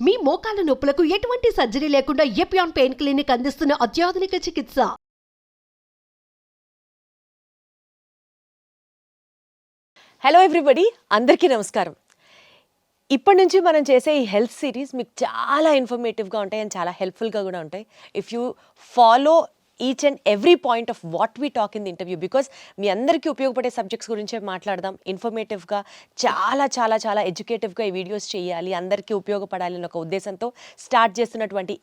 మీ మోకాల నొప్పులకు ఎటువంటి సర్జరీ లేకుండా ఎపియాన్ పెయిన్ క్లినిక్ అందిస్తున్న అత్యాధునిక చికిత్స. హలో ఎవ్రీబడి, అందరికీ నమస్కారం. ఇప్పటి నుంచి మనం చేసే ఈ హెల్త్ సిరీస్ మీకు చాలా ఇన్ఫర్మేటివ్గా ఉంటాయి అండ్ చాలా హెల్ప్ఫుల్గా కూడా ఉంటాయి. If you follow each and every point of what we talk in the interview, because మీ అందరికీ ఉపయోగపడే సబ్జెక్ట్స్ గురించే మాట్లాడదాం. ఇన్ఫర్మేటివ్గా చాలా చాలా చాలా ఎడ్యుకేటివ్గా ఈ వీడియోస్ చేయాలి, అందరికీ ఉపయోగపడాలి అనే ఒక ఉద్దేశంతో స్టార్ట్ చేస్తున్నటువంటి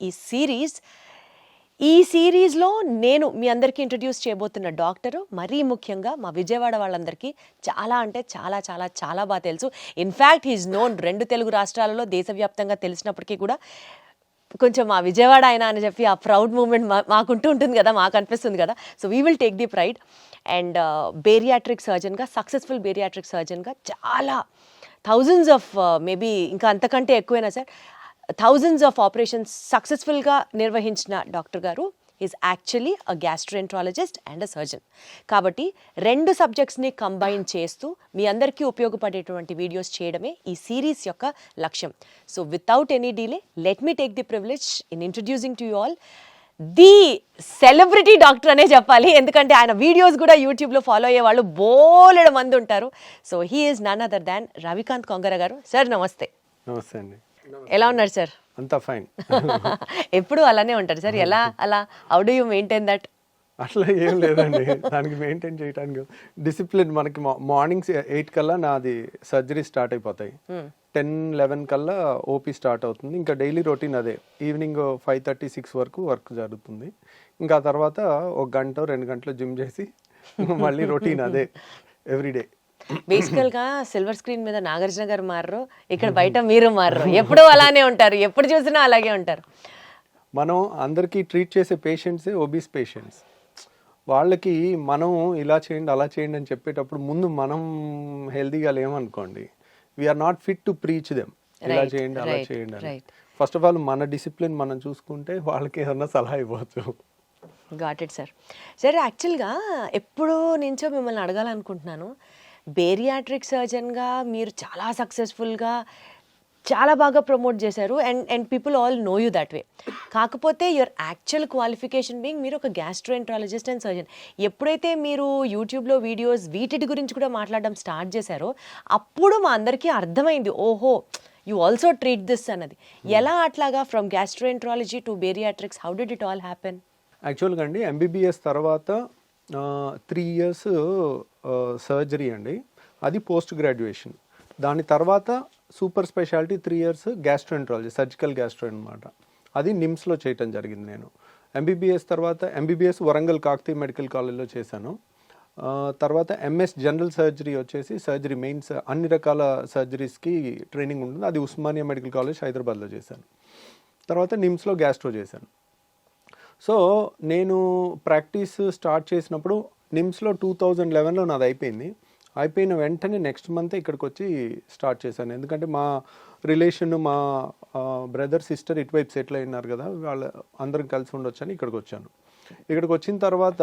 ఈ సిరీస్లో నేను మీ అందరికీ ఇంట్రడ్యూస్ చేయబోతున్న డాక్టరు మరీ ముఖ్యంగా మా విజయవాడ వాళ్ళందరికీ చాలా అంటే చాలా చాలా చాలా బాగా తెలుసు. ఇన్ఫ్యాక్ట్ హీఈస్ నోన్ 2 తెలుగు రాష్ట్రాలలో దేశవ్యాప్తంగా తెలిసినప్పటికీ కూడా కొంచెం మా విజయవాడ ఆయన అని చెప్పి ఆ ప్రౌడ్ మూమెంట్ మాకుంటూ ఉంటుంది కదా, మాకు అనిపిస్తుంది కదా. So we will take the pride. And bariatric సర్జన్గా, సక్సెస్ఫుల్ బేరియాట్రిక్ సర్జన్గా చాలా థౌజండ్స్ ఆఫ్ మేబీ ఇంకా అంతకంటే ఎక్కువైనా సార్ థౌజండ్స్ ఆఫ్ ఆపరేషన్స్ సక్సెస్ఫుల్గా నిర్వహించిన డాక్టర్ గారు is actually a gastroenterologist and a surgeon. కాబట్టి 2 సబ్జెక్ట్స్ని కంబైన్ చేస్తూ మీ అందరికీ ఉపయోగపడేటువంటి వీడియోస్ చేయడమే ఈ సిరీస్ యొక్క లక్ష్యం. So without any delay, let me take the privilege in introducing to you all the celebrity doctor అనే చెప్పాలి, ఎందుకంటే ఆయన వీడియోస్ కూడా యూట్యూబ్లో ఫాలో అయ్యే వాళ్ళు బోలెడు మంది ఉంటారు. So he is none other than Ravikanth Kongara garu. Sir నమస్తే. నమస్తే అండి. ఎలా ఉన్నారు సార్? అంతా ఫైన్. ఎప్పుడు అలానే ఉంటారు సార్? అలా how do you maintain that? అట్లా ఏం లేదండి, దానికి మెయింటైన్ చేయడానికి డిసిప్లిన్. మనకి మార్నింగ్ 8 కల్లా నాది సర్జరీ స్టార్ట్ అయిపోతాయి, 10-11 కల్లా ఓపీ స్టార్ట్ అవుతుంది. ఇంకా డైలీ రొటీన్ అదే. ఈవినింగ్ 5:30-6 వరకు వర్క్ జరుగుతుంది. ఇంకా తర్వాత 1 గంట 2 గంటలు జిమ్ చేసి మళ్ళీ రొటీన్ అదే ఎవ్రీడే. బేసికల్గా సిల్వర్ స్క్రీన్ మీద నాగార్జున గారు మారరు, ఇక్కడ బయట మీరు మారరు, ఎప్పుడు అలానే ఉంటారు, ఎప్పుడు చూసినా అలాగే ఉంటారు. మనం అందరికీ ట్రీట్ చేసే పేషెంట్సే ఒబీస్ పేషెంట్స్. వాళ్ళకి మనం ఇలా చేయండి అలా చేయండి అని చెప్పేటప్పుడు ముందు మనం హెల్తీగా లేమనుకోండి, we are not fit to preach them ఇలా చేయండి అలా చేయండి అని. ఫస్ట్ ఆఫ్ ఆల్ మన డిసిప్లిన్ మనం చూసుకుంటే వాళ్ళకి ఏదన్నా సలహా ఇవ్వచ్చు. Got it sir. సరే, యాక్చువల్గా ఎప్పుడో నుంచో మిమ్మల్ని అడగాలనుకుంటున్నాను. బేరియాట్రిక్ సర్జన్గా మీరు చాలా సక్సెస్ఫుల్గా చాలా బాగా ప్రమోట్ చేశారు and people all know you that way. కాకపోతే యువర్ యాక్చువల్ క్వాలిఫికేషన్ బీయింగ్ మీరు ఒక గ్యాస్ట్రోఎంట్రాలజిస్ట్ అండ్ సర్జన్. ఎప్పుడైతే మీరు యూట్యూబ్లో వీడియోస్ వీటి గురించి కూడా మాట్లాడడం స్టార్ట్ చేశారో అప్పుడు మా అందరికీ అర్థమైంది, ఓహో యూ ఆల్సో ట్రీట్ దిస్ అన్నది. ఎలా అట్లాగా from gastroenterology to bariatrics, how did it all happen? యాక్చువల్గా అండి, ఎంబీబీఎస్ తర్వాత 3 years సర్జరీ అండి, అది పోస్ట్ గ్రాడ్యుయేషన్. దాని తర్వాత super speciality 3 years gastroenterology, surgical gastro అనమాట. అది నిమ్స్లో చేయటం జరిగింది. నేను ఎంబీబీఎస్ తర్వాత ఎంబీబీఎస్ వరంగల్ కాకతీయ మెడికల్ కాలేజ్లో చేశాను. తర్వాత ఎంఎస్ జనరల్ సర్జరీ వచ్చేసి సర్జరీ మెయిన్స్ అన్ని రకాల సర్జరీస్కి ట్రైనింగ్ ఉంటుంది, అది ఉస్మానియా మెడికల్ కాలేజ్ హైదరాబాద్లో చేశాను. తర్వాత నిమ్స్లో గ్యాస్ట్రో చేశాను. సో నేను ప్రాక్టీస్ స్టార్ట్ చేసినప్పుడు నిమ్స్లో 2011లో నాది అయిపోయిన వెంటనే నెక్స్ట్ మంత్ ఇక్కడికి వచ్చి స్టార్ట్ చేశాను. ఎందుకంటే మా రిలేషన్, మా బ్రదర్ సిస్టర్ ఇటువైపు సెటిల్ అయినారు కదా, వాళ్ళ అందరం కలిసి ఉండొచ్చని ఇక్కడికి వచ్చాను. ఇక్కడికి వచ్చిన తర్వాత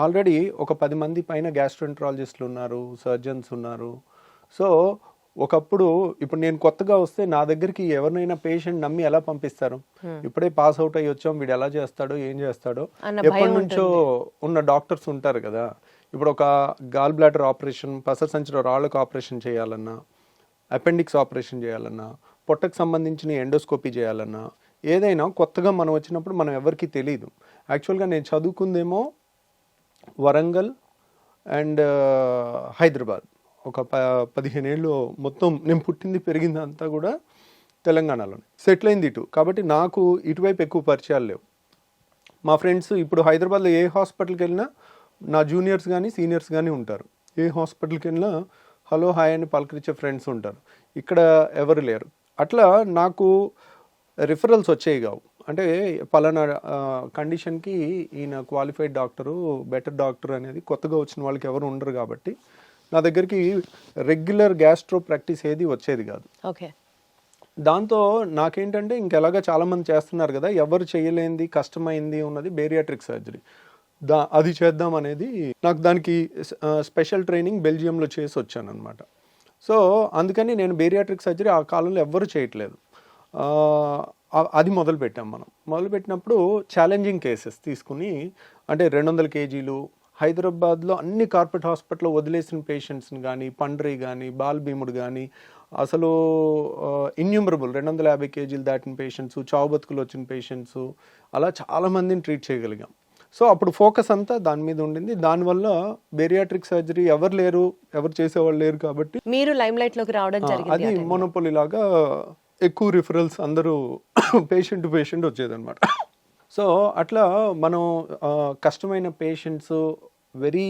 ఆల్రెడీ ఒక 10 మంది పైన గ్యాస్ట్రోఎంట్రాలజిస్టులు ఉన్నారు, సర్జన్స్ ఉన్నారు. సో ఒకప్పుడు ఇప్పుడు నేను కొత్తగా వస్తే నా దగ్గరికి ఎవరినైనా పేషెంట్ నమ్మి ఎలా పంపిస్తారు? ఇప్పుడే పాస్ అవుట్ అయ్యి వచ్చాం, వీడు ఎలా చేస్తాడో ఏం చేస్తాడో ఎప్పటి నుంచో ఉన్న డాక్టర్స్ ఉంటారు కదా. ఇప్పుడు ఒక గాల్ బ్లాడర్ ఆపరేషన్, పసర సంచిలో రాళ్ళకు ఆపరేషన్ చేయాలన్నా, అపెండిక్స్ ఆపరేషన్ చేయాలన్నా, పొట్టకు సంబంధించిన ఎండోస్కోపీ చేయాలన్నా, ఏదైనా కొత్తగా మనం వచ్చినప్పుడు మనం ఎవరికి తెలియదు. యాక్చువల్గా నేను చదువుకుందేమో వరంగల్ అండ్ హైదరాబాద్. ఒక 15 ఏళ్ళు మొత్తం నేను పుట్టింది పెరిగింది అంతా కూడా తెలంగాణలోనే, సెటిల్ అయింది ఇటు. కాబట్టి నాకు ఇటువైపు ఎక్కువ పరిచయాలు లేవు. మా ఫ్రెండ్స్ ఇప్పుడు హైదరాబాద్లో ఏ హాస్పిటల్కి వెళ్ళినా నా జూనియర్స్ కానీ సీనియర్స్ కానీ ఉంటారు. ఏ హాస్పిటల్కి వెళ్ళినా హలో హాయ్ అని పలకరించే ఫ్రెండ్స్ ఉంటారు. ఇక్కడ ఎవరు లేరు. అట్లా నాకు రిఫరల్స్ వచ్చేవి కావు. అంటే పలానా కండిషన్కి ఈయన క్వాలిఫైడ్ డాక్టరు, బెటర్ డాక్టర్ అనేది కొత్తగా వచ్చిన వాళ్ళకి ఎవరు ఉండరు. కాబట్టి నా దగ్గరికి రెగ్యులర్ గ్యాస్ట్రో ప్రాక్టీస్ ఏది వచ్చేది కాదు. ఓకే. దాంతో నాకేంటంటే ఇంకెలాగా చాలామంది చేస్తున్నారు కదా, ఎవరు చేయలేంది కష్టమైంది ఉన్నది బేరియాట్రిక్ సర్జరీ, అది చేద్దాం అనేది నాకు. దానికి స్పెషల్ ట్రైనింగ్ బెల్జియంలో చేసి వచ్చాను అనమాట. సో అందుకని నేను బేరియాట్రిక్ సర్జరీ ఆ కాలంలో ఎవ్వరు చేయట్లేదు. అది మొదలుపెట్టాం మనం. మొదలుపెట్టినప్పుడు ఛాలెంజింగ్ కేసెస్ తీసుకుని, అంటే 200 కేజీలు హైదరాబాద్లో అన్ని కార్పొరేట్ హాస్పిటల్లో వదిలేసిన పేషెంట్స్ని కానీ, పండ్రి కానీ, బాల్భీముడు కానీ, అసలు ఇన్యూమరబుల్ 250 కేజీలు దాటిన పేషెంట్స్, చావు బతుకులు వచ్చిన పేషెంట్స్, అలా చాలామందిని ట్రీట్ చేయగలిగాం. సో అప్పుడు ఫోకస్ అంతా దాని మీద ఉండింది. దానివల్ల బేరియాట్రిక్ సర్జరీ ఎవరు చేసేవాళ్ళు లేరు కాబట్టి మీరు లైమ్ లైట్ లోకి రావడం జరిగింది. అది మోనోపోలీ లాగా ఎక్కువ రిఫరల్స్ అందరూ పేషెంట్ టు పేషెంట్ వచ్చేదన్నమాట. సో అట్లా మనం కష్టమైన పేషెంట్స్, వెరీ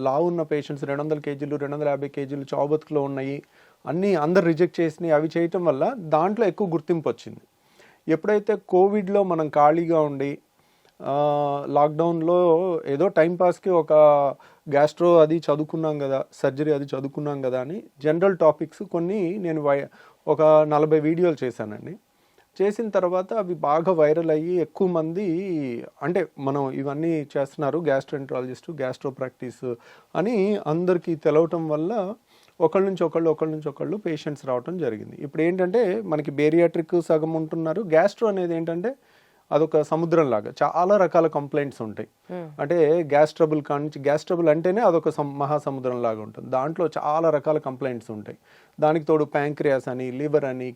లావు ఉన్న పేషెంట్స్, 200 కేజీలు 250 కేజీలు చావు బతుకులో ఉన్నాయి, అన్నీ అందరు రిజెక్ట్ చేసినాయి. అవి చేయటం వల్ల దాంట్లో ఎక్కువ గుర్తింపు వచ్చింది. ఎప్పుడైతే కోవిడ్లో మనం ఖాళీగా ఉండి లాక్డౌన్లో ఏదో టైంపాస్కి ఒక గ్యాస్ట్రో అది చదువుకున్నాం కదా, సర్జరీ అది చదువుకున్నాం కదా అని జనరల్ టాపిక్స్ కొన్ని నేను ఒక 40 వీడియోలు చేశానండి. చేసిన తర్వాత అవి బాగా వైరల్ అయ్యి ఎక్కువ మంది, అంటే మనం ఇవన్నీ చేస్తున్నారు గ్యాస్ట్రోఎంట్రాలజిస్ట్, గ్యాస్ట్రో ప్రాక్టీస్ అని అందరికీ తెలవటం వల్ల ఒకళ్ళ నుంచి ఒకళ్ళు పేషెంట్స్ రావటం జరిగింది. ఇప్పుడు ఏంటంటే మనకి బేరియాట్రిక్ సగం ఉంటున్నారు. గ్యాస్ట్రో అనేది ఏంటంటే అదొక సముద్రం లాగా, చాలా రకాల కంప్లైంట్స్ ఉంటాయి. అంటే గ్యాస్ ట్రబుల్ కానించి, గ్యాస్ ట్రబుల్ అంటేనే అదొక మహాసముద్రం లాగా ఉంటుంది. దాంట్లో చాలా రకాల కంప్లైంట్స్ ఉంటాయి. దానికి తోడు ప్యాంక్రియాస్ అని, లివర్ అని,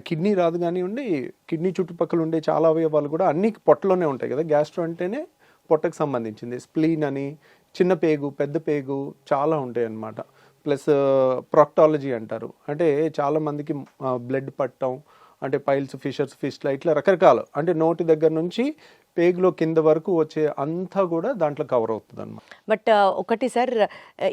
కిడ్నీ రాదు కానివ్వండి, కిడ్నీ చుట్టుపక్కల ఉండే చాలా అవయవాలు కూడా అన్ని పొట్టలోనే ఉంటాయి కదా. గ్యాస్ట్రో అంటేనే పొట్టకు సంబంధించింది. స్ప్లీన్ అని, చిన్న పేగు, పెద్ద పేగు చాలా ఉంటాయి అన్నమాట. ప్లస్ ప్రాక్టాలజీ అంటారు, అంటే చాలామందికి బ్లడ్ పట్టడం, అంటే పైల్స్, ఫిషర్స్, ఫిస్ట్లా, ఇట్లా రకరకాలు, అంటే నోటి దగ్గర నుంచి పేగులో కింద వరకు వచ్చే అంతా కూడా దాంట్లో కవర్ అవుతుంది అన్నమాట. బట్ ఒకటి సార్,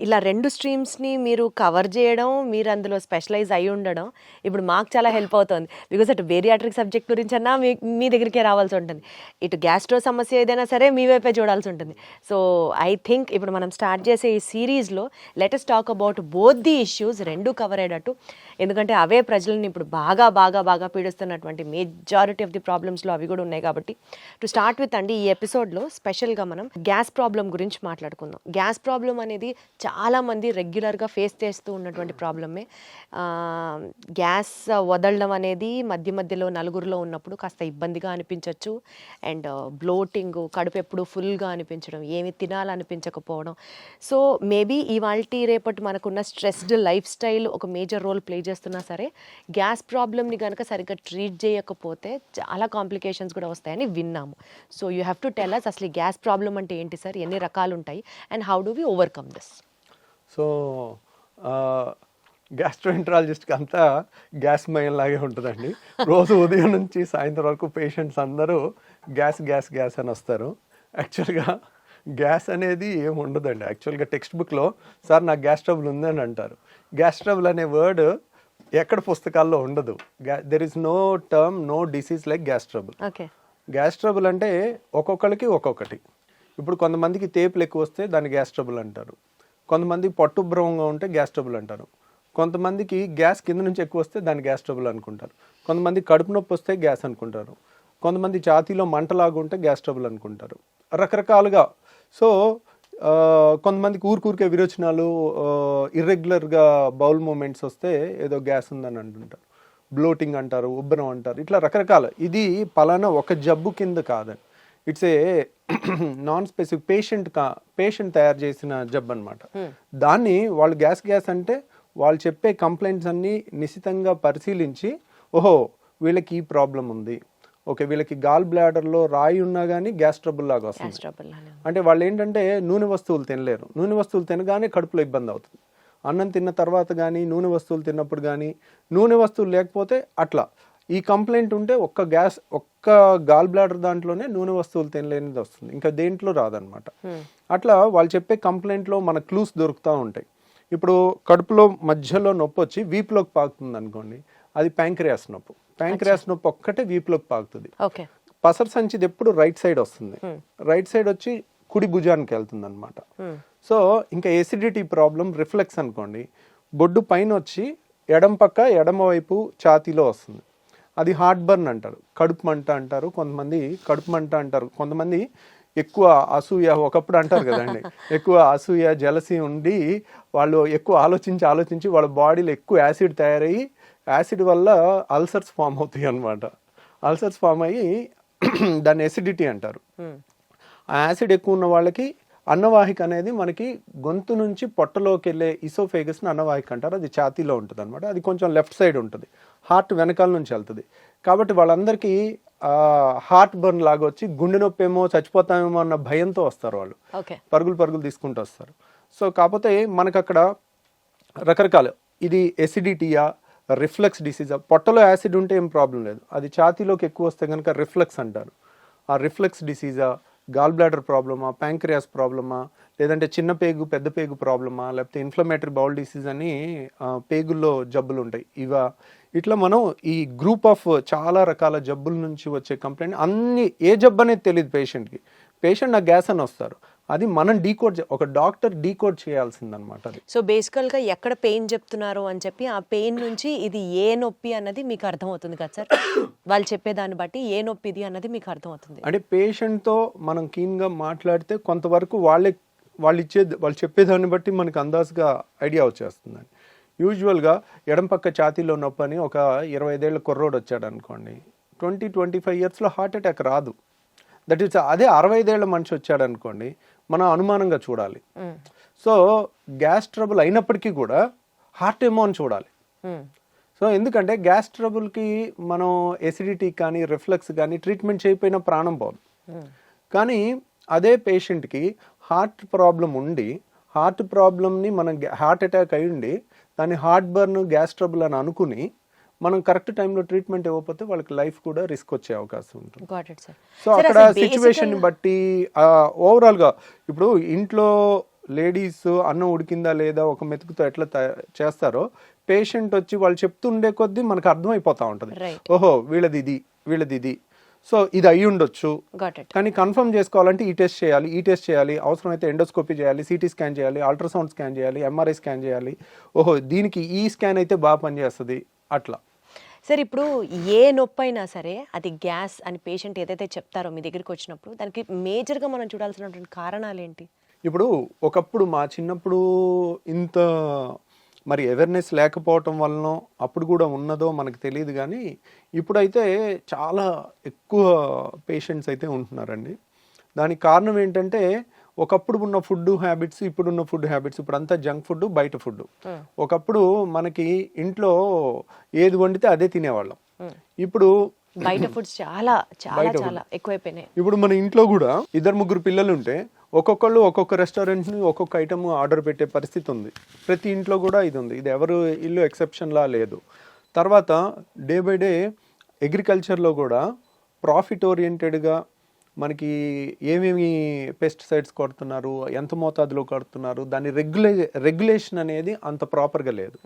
ఇలా 2 స్ట్రీమ్స్ని మీరు కవర్ చేయడం, మీరు అందులో స్పెషలైజ్ అయి ఉండడం ఇప్పుడు మాకు చాలా హెల్ప్ అవుతుంది. బికాస్ అటు బేరియాట్రిక్ సబ్జెక్ట్ గురించి అన్నా మీ దగ్గరికే రావాల్సి ఉంటుంది, ఇటు గ్యాస్ట్రో సమస్య ఏదైనా సరే మీ వైపే చూడాల్సి ఉంటుంది. సో ఐ థింక్ ఇప్పుడు మనం స్టార్ట్ చేసే ఈ సిరీస్లో let us talk about both the issues, 2 cover అయ్యేటట్టు. ఎందుకంటే అవే ప్రజలను ఇప్పుడు బాగా పీడిస్తున్నటువంటి మెజారిటీ ఆఫ్ ది ప్రాబ్లమ్స్లో అవి కూడా ఉన్నాయి. కాబట్టి టు స్టార్ట్ విత్ అండి, ఈ ఎపిసోడ్లో స్పెషల్గా మనం గ్యాస్ ప్రాబ్లం గురించి మాట్లాడుకుందాం. గ్యాస్ ప్రాబ్లం అనేది చాలామంది రెగ్యులర్గా ఫేస్ చేస్తూ ఉన్నటువంటి ప్రాబ్లమే. గ్యాస్ వదలడం అనేది మధ్యలో నలుగురిలో ఉన్నప్పుడు కాస్త ఇబ్బందిగా అనిపించవచ్చు. అండ్ బ్లోటింగ్, కడుపు ఎప్పుడు ఫుల్గా అనిపించడం, ఏమి తినాలనిపించకపోవడం. సో మేబీ ఇవాల్టి రేపటి మనకున్న స్ట్రెస్డ్ లైఫ్ స్టైల్ ఒక మేజర్ రోల్ ప్లే చేస్తున్నా సరే, గ్యాస్ ప్రాబ్లమ్ని కనుక సరిగ్గా ట్రీట్ చేయకపోతే చాలా కాంప్లికేషన్స్ కూడా వస్తాయని విన్నాము. So you have to tell us అసలు గ్యాస్ ప్రాబ్లం అంటే ఏంటి సార్, ఎన్ని రకాలు ఉంటాయి, and how do we overcome this? So గ్యాస్ట్రోఎంట్రాలజిస్ట్కి అంతా గ్యాస్ మయం లాగే ఉంటుందండి. రోజు ఉదయం నుంచి సాయంత్రం వరకు పేషెంట్స్ అందరూ గ్యాస్ అని వస్తారు. యాక్చువల్గా గ్యాస్ అనేది ఏమి ఉండదండి. యాక్చువల్గా టెక్స్ట్ బుక్లో సార్ నాకు గ్యాస్ ట్రబుల్ ఉందని అంటారు. గ్యాస్ ట్రబుల్ అనే వర్డ్ ఎక్కడ పుస్తకాల్లో ఉండదు. There is no term, no disease like gas trouble. Okay, gas trouble అంటే ఒక్కొక్కరికి ఒక్కొక్కటి. ఇప్పుడు కొంతమందికి తేపులు ఎక్కువ వస్తే దాన్ని గ్యాస్ ట్రబుల్ అంటారు. కొంతమంది పట్టుభ్రమంగా ఉంటే గ్యాస్ ట్రబుల్ అంటారు. కొంతమందికి గ్యాస్ కింద నుంచి ఎక్కువ వస్తే దాన్ని గ్యాస్ ట్రబుల్ అనుకుంటారు. కొంతమంది కడుపు నొప్పి వస్తే గ్యాస్ అనుకుంటారు. కొంతమంది ఛాతీలో మంటలాగా ఉంటే గ్యాస్ ట్రబుల్ అనుకుంటారు. రకరకాలుగా. సో కొంతమందికి ఊరికే విరోచనాలు, ఇర్రెగ్యులర్గా బౌల్ మూమెంట్స్ వస్తే ఏదో గ్యాస్ ఉందని అంటుంటారు. బ్లోటింగ్ అంటారు, ఉబ్బరం అంటారు, ఇట్లా రకరకాల. ఇది పలానా ఒక జబ్బు కింద కాదండి. It's a non specific patient తయారు చేసిన జబ్బు అనమాట. దాన్ని వాళ్ళు గ్యాస్ అంటే వాళ్ళు చెప్పే కంప్లైంట్స్ అన్నీ నిశితంగా పరిశీలించి, ఓహో వీళ్ళకి ఈ ప్రాబ్లం ఉంది, ఓకే వీళ్ళకి గాల్ బ్లాడర్లో రాయి ఉన్నా కానీ గ్యాస్ ట్రబుల్ లాగా వస్తుంది. అంటే వాళ్ళు ఏంటంటే నూనె వస్తువులు తినలేరు. నూనె వస్తువులు తినగానే కడుపులో ఇబ్బంది అవుతుంది. అన్నం తిన్న తర్వాత కానీ, నూనె వస్తువులు తిన్నప్పుడు కానీ, నూనె వస్తువులు లేకపోతే అట్లా. ఈ కంప్లైంట్ ఉంటే ఒక్క గాల్ బ్లాడర్ దాంట్లోనే నూనె వస్తువులు తినలేనిది వస్తుంది, ఇంకా దేంట్లో రాదనమాట. అట్లా వాళ్ళు చెప్పే కంప్లైంట్లో మన క్లూస్ దొరుకుతూ ఉంటాయి. ఇప్పుడు కడుపులో మధ్యలో నొప్పి వచ్చి వీపులోకి పాకుతుంది అనుకోండి, అది ప్యాంక్రియాస్ నొప్పి. ప్యాంక్రియాస్ నొప్పి ఒక్కటే వీపులోకి పాకుతుంది. పసర సంచిది ఎప్పుడు రైట్ సైడ్ వస్తుంది. రైట్ సైడ్ వచ్చి కుడి భుజానికి వెళ్తుంది అనమాట. సో ఇంకా ఎసిడిటీ ప్రాబ్లం, రిఫ్లెక్స్ అనుకోండి, బొడ్డు పైన వచ్చి ఎడమ వైపు ఛాతీలో వస్తుంది. అది హార్ట్ బర్న్ అంటారు, కడుపు మంట అంటారు. కొంతమంది కడుపు మంట అంటారు. కొంతమంది ఎక్కువ అసూయ, ఒకప్పుడు అంటారు కదండి, ఎక్కువ అసూయ, జలసి ఉండి వాళ్ళు ఎక్కువ ఆలోచించి వాళ్ళ బాడీలో ఎక్కువ యాసిడ్ తయారయ్యి యాసిడ్ వల్ల అల్సర్స్ ఫామ్ అవుతాయి అన్నమాట. అల్సర్స్ ఫామ్ అయ్యి దాన్ని ఎసిడిటీ అంటారు. ఆ యాసిడ్ ఎక్కువ ఉన్న వాళ్ళకి అన్నవాహిక అనేది మనకి గొంతు నుంచి పొట్టలోకి వెళ్ళే ఇసోఫేగస్ని అన్నవాహిక అంటారు. అది ఛాతీలో ఉంటుంది అనమాట. అది కొంచెం లెఫ్ట్ సైడ్ ఉంటుంది, హార్ట్ వెనకాల నుంచి వెళ్తుంది. కాబట్టి వాళ్ళందరికీ హార్ట్ బర్న్ లాగా వచ్చి గుండె నొప్పి ఏమో చచ్చిపోతామేమో అన్న భయంతో వస్తారు వాళ్ళు, పరుగులు తీసుకుంటూ వస్తారు. సో కాకపోతే మనకు అక్కడ రకరకాలు, ఇది ఎసిడిటీయా, రిఫ్లక్స్ డిసీజా. పొట్టలో యాసిడ్ ఉంటే ఏం ప్రాబ్లం లేదు, అది ఛాతీలోకి ఎక్కువ వస్తే కనుక రిఫ్లక్స్ అంటారు. ఆ రిఫ్లక్స్ డిసీజా, గాల్ బ్లాడర్ ప్రాబ్లమా, ప్యాంక్రియాస్ ప్రాబ్లమా, లేదంటే చిన్న పేగు పెద్ద పేగు ప్రాబ్లమా, లేకపోతే ఇన్ఫ్లమేటరీ బౌల్ డిసీజ్ అని పేగుల్లో జబ్బులు ఉంటాయి ఇవా. ఇట్లా మనం ఈ గ్రూప్ ఆఫ్ చాలా రకాల జబ్బుల నుంచి వచ్చే కంప్లైంట్, అన్ని ఏ జబ్బు అనేది తెలియదు పేషెంట్కి. పేషెంట్ నాకు గ్యాస్ అని వస్తారు, అది మనం ఒక డాక్టర్ డీకోడ్ చేయాల్సిందనమాట. అది సో బేసికల్గా ఎక్కడ పెయిన్ చెప్తున్నారు అని చెప్పి ఆ పెయిన్ నుంచి ఇది ఏ నొప్పి అన్నది మీకు అర్థమవుతుంది కదా సార్? వాళ్ళు చెప్పేదాన్ని బట్టి ఏ నొప్పి ఇది అన్నది మీకు అర్థమవుతుంది. అంటే పేషెంట్తో మనం కీన్గా మాట్లాడితే కొంతవరకు వాళ్ళు చెప్పేదాన్ని బట్టి మనకు అందాజుగా ఐడియా వచ్చేస్తుందండి. యూజువల్గా ఎడం పక్క ఛాతీలో నొప్పి అని ఒక 25 ఏళ్ళ కుర్రోడు వచ్చాడు అనుకోండి, 20-25 ఇయర్స్లో హార్ట్ అటాక్ రాదు. దట్ ఈస్ అదే 65 ఏళ్ళ మనిషి వచ్చాడు అనుకోండి, మనం అనుమానంగా చూడాలి. సో గ్యాస్ ట్రబుల్ అయినప్పటికీ కూడా హార్ట్ ఏమో అని చూడాలి. సో ఎందుకంటే గ్యాస్ ట్రబుల్కి మనం ఎసిడిటీ కానీ రిఫ్లక్స్ కానీ ట్రీట్మెంట్ చేయకపోయినా ప్రాణం పోదు. కానీ అదే పేషెంట్కి హార్ట్ ప్రాబ్లం ఉండి, హార్ట్ ప్రాబ్లమ్ని మనం హార్ట్ అటాక్ అయి ఉండి దాన్ని హార్ట్ బర్న్, గ్యాస్ ట్రబుల్ అని అనుకుని మనం కరెక్ట్ టైంలో ట్రీట్మెంట్ ఇవ్వకపోతే వాళ్ళకి లైఫ్ కూడా రిస్క్ వచ్చే అవకాశం ఉంటుంది. సో అక్కడ సిచ్యువేషన్ బట్టి ఓవరాల్గా ఇప్పుడు ఇంట్లో లేడీస్ అన్నం ఉడికిందా లేదా ఒక మెతుకుతో ఎట్లా చేస్తారో, పేషెంట్ వచ్చి వాళ్ళు చెప్తుండే కొద్దీ మనకు అర్థమైపోతా ఉంటుంది, ఓహో వీళ్ళది ఇది, సో ఇది అయ్యి ఉండొచ్చు. కానీ కన్ఫర్మ్ చేసుకోవాలంటే ఈ టెస్ట్ చేయాలి, అవసరమైతే ఎండోస్కోపీ చేయాలి, సిటీ స్కాన్ చేయాలి, అల్ట్రాసౌండ్ స్కాన్ చేయాలి, ఎంఆర్ఐ స్కాన్ చేయాలి. ఓహో దీనికి ఈ స్కాన్ అయితే బాగా పనిచేస్తుంది అట్లా. సార్ ఇప్పుడు ఏ నొప్పి అయినా సరే అది గ్యాస్ అని పేషెంట్ ఏదైతే చెప్తారో మీ దగ్గరికి వచ్చినప్పుడు దానికి మేజర్గా మనం చూడాల్సినటువంటి కారణాలు ఏంటి? ఇప్పుడు ఒకప్పుడు మా చిన్నప్పుడు ఇంత మరి అవేర్నెస్ లేకపోవటం వలన అప్పుడు కూడా ఉన్నదో మనకు తెలియదు, కానీ ఇప్పుడైతే చాలా ఎక్కువ పేషెంట్స్ అయితే ఉంటున్నారండి. దానికి కారణం ఏంటంటే ఒకప్పుడు ఉన్న ఫుడ్ హ్యాబిట్స్, ఇప్పుడున్న ఫుడ్ హ్యాబిట్స్. ఇప్పుడు అంతా జంక్ ఫుడ్, బయట ఫుడ్. ఒకప్పుడు మనకి ఇంట్లో ఏది వండితే అదే తినేవాళ్ళం, ఇప్పుడు బయట ఫుడ్స్ చాలా చాలా చాలా ఎక్కువైపోయినాయి. ఇప్పుడు మన ఇంట్లో కూడా 2-3 పిల్లలు ఉంటే ఒక్కొక్కళ్ళు ఒక్కొక్క రెస్టారెంట్ని ఒక్కొక్క ఐటమ్ ఆర్డర్ పెట్టే పరిస్థితి ఉంది. ప్రతి ఇంట్లో కూడా ఇది ఉంది, ఇది ఎవరు ఇల్లు ఎక్సెప్షన్లా లేదు. తర్వాత డే బై డే అగ్రికల్చర్లో కూడా ప్రాఫిట్ ఓరియంటెడ్గా మనకి ఏమేమి పెస్టిసైడ్స్ కొడుతున్నారు, ఎంత మోతాదులో కొడుతున్నారు, దాని రెగ్యులేషన్ అనేది అంత ప్రాపర్గా లేదు.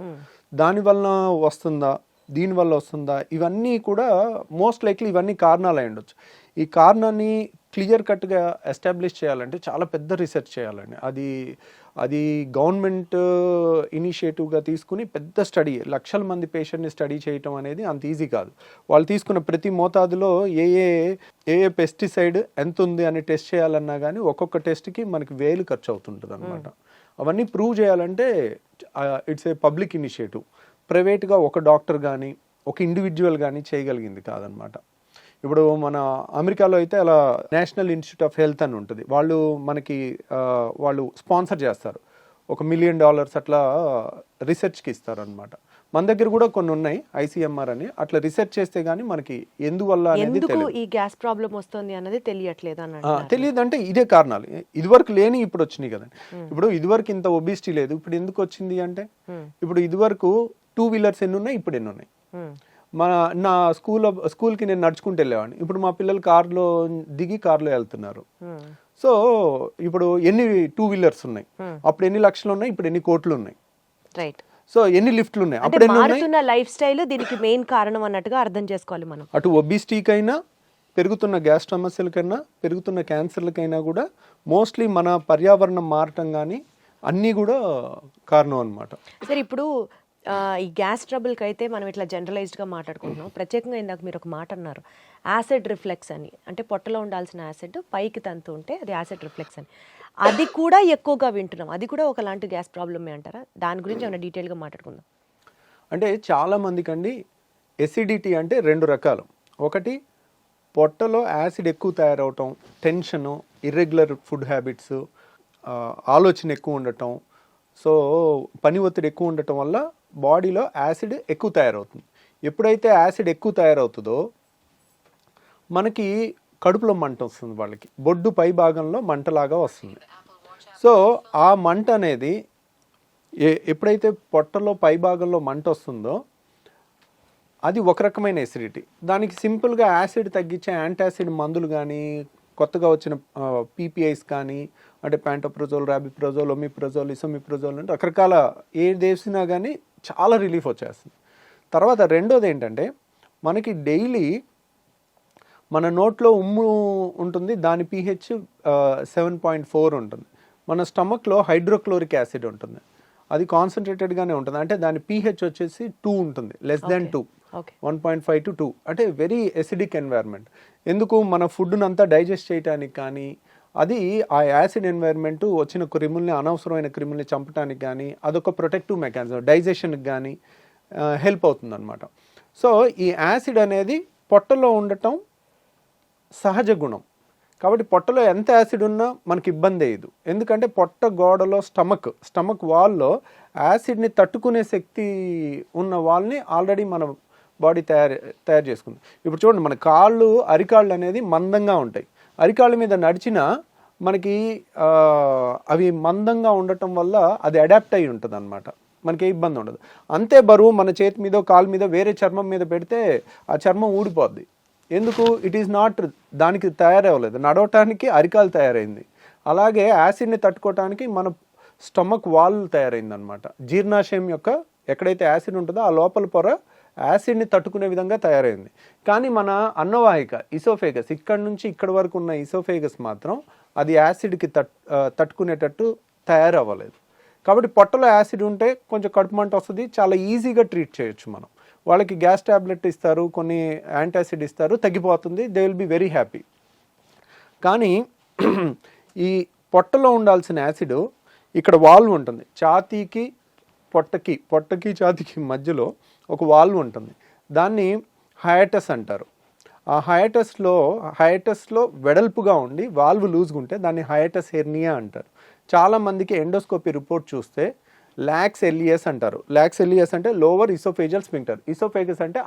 దానివల్ల వస్తుందా, దీనివల్ల వస్తుందా, ఇవన్నీ కూడా మోస్ట్ లైక్లీ ఇవన్నీ కారణాలు అయి ఉండొచ్చు. ఈ కారణాన్ని క్లియర్ కట్గా ఎస్టాబ్లిష్ చేయాలంటే చాలా పెద్ద రీసెర్చ్ చేయాలండి. అది గవర్నమెంట్ ఇనిషియేటివ్గా తీసుకుని పెద్ద స్టడీ, లక్షల మంది పేషెంట్ని స్టడీ చేయటం అనేది అంత ఈజీ కాదు. వాళ్ళు తీసుకున్న ప్రతి మోతాదులో ఏ పెస్టిసైడ్ ఎంత ఉంది అని టెస్ట్ చేయాలన్నా కానీ ఒక్కొక్క టెస్ట్కి మనకి 1000 ఖర్చు అవుతుంటుంది అనమాట. అవన్నీ ప్రూవ్ చేయాలంటే ఇట్స్ ఏ పబ్లిక్ ఇనిషియేటివ్. ప్రైవేట్గా ఒక డాక్టర్ కానీ ఒక ఇండివిజువల్ కానీ చేయగలిగింది కాదనమాట. ఇప్పుడు మన అమెరికాలో అయితే అలా నేషనల్ ఇన్స్టిట్యూట్ ఆఫ్ హెల్త్ అని ఉంటుంది, వాళ్ళు స్పాన్సర్ చేస్తారు, $1 మిలియన్ అట్లా రీసెర్చ్కి ఇస్తారు అనమాట. మన దగ్గర కూడా కొన్ని ఉన్నాయి, ICMR అని. అట్లా రీసెర్చ్ చేస్తే గానీ మనకి ఎందువల్ల అనేది ఈ గ్యాస్ ప్రాబ్లం వస్తుంది అన్నది తెలియదు. అంటే ఇదే కారణాలు ఇదివరకు లేని ఇప్పుడు వచ్చినాయి కదండి. ఇప్పుడు ఇదివరకు ఇంత ఒబిసిటీ లేదు, ఇప్పుడు ఎందుకు వచ్చింది అంటే, ఇప్పుడు ఇదివరకు 2 వీలర్స్ ఎన్ని ఉన్నాయి, ఇప్పుడు ఎన్ని ఉన్నాయి. నా స్కూల్కి నేను నడుచుకుంటూ వెళ్ళేవాడిని, ఇప్పుడు మా పిల్లలు కార్లో దిగి కార్లో వెళ్తున్నారు. సో ఇప్పుడు ఎన్ని 2 వీలర్స్ ఉన్నాయి, అప్పుడు ఎన్ని లక్షలు ఉన్నాయి, ఇప్పుడు ఎన్ని కోట్లు ఉన్నాయి. రైట్. సో ఎన్ని లిఫ్ట్లు ఉన్నాయి, అప్పుడు మారుతున్న లైఫ్ స్టైల్ దీనికి మెయిన్ కారణం అన్నట్టుగా అర్థం చేసుకోవాలి మనం. అటు ఒబిసిటీకైనా, పెరుగుతున్న గ్యాస్ సమస్యలకైనా, పెరుగుతున్న క్యాన్సర్లకైనా కూడా మోస్ట్లీ మన పర్యావరణం మారటం కానీ అన్నీ కూడా కారణం అన్నమాట. సరే ఇప్పుడు ఈ గ్యాస్ ట్రబుల్కి అయితే మనం ఇట్లా జనరలైజ్డ్గా మాట్లాడుకుంటున్నాం. ప్రత్యేకంగా ఇందాక మీరు ఒక మాట అన్నారు, యాసిడ్ రిఫ్లెక్స్ అని. అంటే పొట్టలో ఉండాల్సిన యాసిడ్ పైకి తంతు ఉంటే అది యాసిడ్ రిఫ్లెక్స్ అని. అది కూడా ఎక్కువగా వింటున్నాం, అది కూడా ఒకలాంటి గ్యాస్ ప్రాబ్లమే అంటారా? దాని గురించి ఏమైనా డీటెయిల్గా మాట్లాడుకుందాం. అంటే చాలామందికి అండి ఎసిడిటీ అంటే 2 రకాలు. ఒకటి పొట్టలో యాసిడ్ ఎక్కువ తయారవటం, టెన్షను, ఇర్రెగ్యులర్ ఫుడ్ హ్యాబిట్స్, ఆలోచన ఎక్కువ ఉండటం, సో పని ఒత్తిడి ఎక్కువ ఉండటం వల్ల బాడీలో యాసిడ్ ఎక్కువ తయారవుతుంది. ఎప్పుడైతే యాసిడ్ ఎక్కువ తయారవుతుందో మనకి కడుపులో మంట వస్తుంది, వాళ్ళకి బొడ్డు పై భాగంలో మంటలాగా వస్తుంది. సో ఆ మంట అనేది ఎప్పుడైతే పొట్టలో పై భాగంలో మంట వస్తుందో అది ఒక రకమైన ఎసిడిటీ. దానికి సింపుల్గా యాసిడ్ తగ్గించే యాంటాసిడ్ మందులు కానీ, కొత్తగా వచ్చిన పీపీఐస్ కానీ, అంటే ప్యాంటోప్రజోల్, రాబిప్రజోల్, ఒమిప్రజోల్, ఇసోమిప్రజోల్ అంటే రకరకాల ఏది వేసినా కానీ చాలా రిలీఫ్ వచ్చేస్తుంది. తర్వాత రెండోది ఏంటంటే మనకి డైలీ మన నోట్లో ఉమ్ము ఉంటుంది, దాని pH 7.4 ఉంటుంది. మన స్టమక్లో హైడ్రోక్లోరిక్ యాసిడ్ ఉంటుంది, అది కాన్సన్ట్రేటెడ్గానే ఉంటుంది. అంటే దాని pH వచ్చేసి 2 ఉంటుంది, లెస్ దాన్ 2, 1.5 to 2. అంటే వెరీ ఎసిడిక్ ఎన్వైర్న్మెంట్. ఎందుకు మన ఫుడ్ను అంతా డైజెస్ట్ చేయడానికి కానీ, అది ఆ యాసిడ్ ఎన్వైర్న్మెంట్ వచ్చిన క్రిముల్ని, అనవసరమైన క్రిముల్ని చంపడానికి కానీ అదొక ప్రొటెక్టివ్ మెకానిజం, డైజెషన్కి కానీ హెల్ప్ అవుతుంది అనమాట. సో ఈ యాసిడ్ అనేది పొట్టలో ఉండటం సహజ గుణం. కాబట్టి పొట్టలో ఎంత యాసిడ్ ఉన్నా మనకి ఇబ్బంది అయ్యదు. ఎందుకంటే పొట్ట గోడలో స్టమక్ వాల్లో యాసిడ్ని తట్టుకునే శక్తి ఉన్న వాళ్ళని ఆల్రెడీ మన బాడీ తయారు చేసుకుంది. ఇప్పుడు చూడండి, మన కాళ్ళు, అరికాళ్ళు అనేది మందంగా ఉంటాయి. అరికాళ్ళ మీద నడిచినా మనకి అవి మందంగా ఉండటం వల్ల అది అడాప్ట్ అయి ఉంటుంది అనమాట, మనకి ఏ ఇబ్బంది ఉండదు. అంతే బరువు మన చేతి మీద, కాలు మీద, వేరే చర్మం మీద పెడితే ఆ చర్మం ఊడిపోద్ది. ఎందుకు? ఇట్ ఈస్ నాట్, దానికి తయారవ్వలేదు. నడవటానికి అరికాలు తయారైంది. అలాగే యాసిడ్ని తట్టుకోవటానికి మన స్టమక్ వాల్ తయారైంది అనమాట. జీర్ణాశయం యొక్క ఎక్కడైతే యాసిడ్ ఉంటుందో ఆ లోపల పొర యాసిడ్ని తట్టుకునే విధంగా తయారైంది. కానీ మన అన్నవాహిక, ఇసోఫేగస్, ఇక్కడ నుంచి ఇక్కడ వరకు ఉన్న ఇసోఫేగస్ మాత్రం అది యాసిడ్కి తట్టుకునేటట్టు తయారవ్వలేదు. కాబట్టి పొట్టలో యాసిడ్ ఉంటే కొంచెం కడుపు మంట వస్తుంది, చాలా ఈజీగా ట్రీట్ చేయొచ్చు మనం. వాళ్ళకి గ్యాస్ ట్యాబ్లెట్ ఇస్తారు, కొన్ని యాంటాసిడ్ ఇస్తారు, తగ్గిపోతుంది, they will be very happy. కానీ ఈ పొట్టలో ఉండాల్సిన యాసిడ్ ఇక్కడ వాల్వ్ ఉంటుంది, ఛాతీకి పొట్టకి ఛాతీకి మధ్యలో ఒక వాల్వ్ ఉంటుంది, దాన్ని హయాటస్ అంటారు. ఆ హయాటస్లో వెడల్పుగా ఉండి వాల్వ్ లూజ్గా ఉంటే దాన్ని హయాటస్ హెర్నియా అంటారు. చాలామందికి ఎండోస్కోపీ రిపోర్ట్ చూస్తే లాక్స్ ఎలియస్ అంటారు. లాక్స్ ఎలియస్ అంటే లోవర్ ఇసోఫేజియల్ స్పింక్టర్. ఇసోఫేగస్ అంటే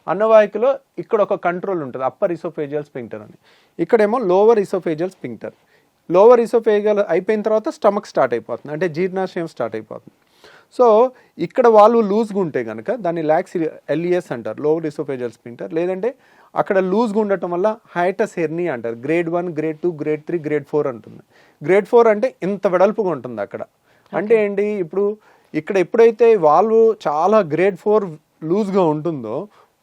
అన్నవాహికలో ఇక్కడ ఒక కంట్రోల్ ఉంటుంది, అప్పర్ ఇసోఫేజియల్ స్పింక్టర్ అని. ఇక్కడేమో lower oesophageal sphincter. Lower oesophageal అయిపోయిన తర్వాత స్టమక్ స్టార్ట్ అయిపోతుంది, అంటే జీర్ణాశయం స్టార్ట్ అయిపోతుంది. సో ఇక్కడ వాళ్ళు లూజ్గా ఉంటే కనుక దాన్ని లాక్స్ ఎలియస్ అంటారు, లోవర్ ఇసోఫేజియల్ స్పింక్టర్. లేదంటే అక్కడ లూజ్గా ఉండటం వల్ల హయాటస్ హెర్నియా అంటారు. గ్రేడ్ 1, గ్రేడ్ 2, గ్రేడ్ 3, గ్రేడ్ 4 ఉంటుంది. గ్రేడ్ 4 అంటే ఇంత వెడల్పుగా ఉంటుంది అక్కడ. అంటే ఏంటి, ఇప్పుడు ఇక్కడ ఎప్పుడైతే వాల్వ్ చాలా గ్రేడ్ 4 లూజ్గా ఉంటుందో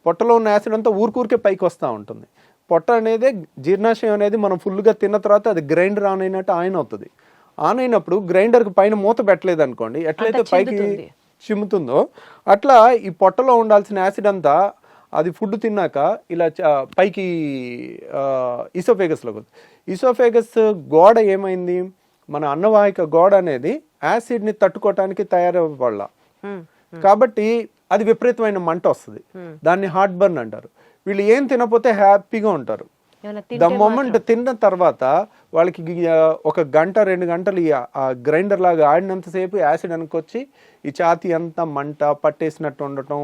పొట్టలో ఉన్న యాసిడ్ అంతా ఊరికే పైకి వస్తూ ఉంటుంది. పొట్ట అనేది, జీర్ణాశయం అనేది మనం ఫుల్గా తిన్న తర్వాత అది గ్రైండర్ ఆన్ అయినట్టు అవుతుంది. ఆన్ అయినప్పుడు గ్రైండర్కి పైన మూత పెట్టలేదు అనుకోండి, ఎట్లయితే పైకి చిమ్ముతుందో అట్లా ఈ పొట్టలో ఉండాల్సిన యాసిడ్ అంతా అది ఫుడ్ తిన్నాక ఇలా పైకి ఇసోఫేగస్లోకి వస్తుంది. ఇసోఫేగస్ గోడ ఏమైంది, మన అన్నవాహిక గోడ అనేది యాసిడ్ని తట్టుకోవటానికి తయారవ్వాల, కాబట్టి అది విపరీతమైన మంట వస్తుంది, దాన్ని హార్ట్ బర్న్ అంటారు. వీళ్ళు ఏం తినకపోతే హ్యాపీగా ఉంటారు. ద మొమెంట్ తిన్న తర్వాత వాళ్ళకి ఒక గంట 2 గంటలు ఆ గ్రైండర్ లాగా ఆడినంతసేపు యాసిడ్ అనుకొచ్చి ఈ ఛాతీ అంతా మంట పట్టేసినట్టు ఉండటం,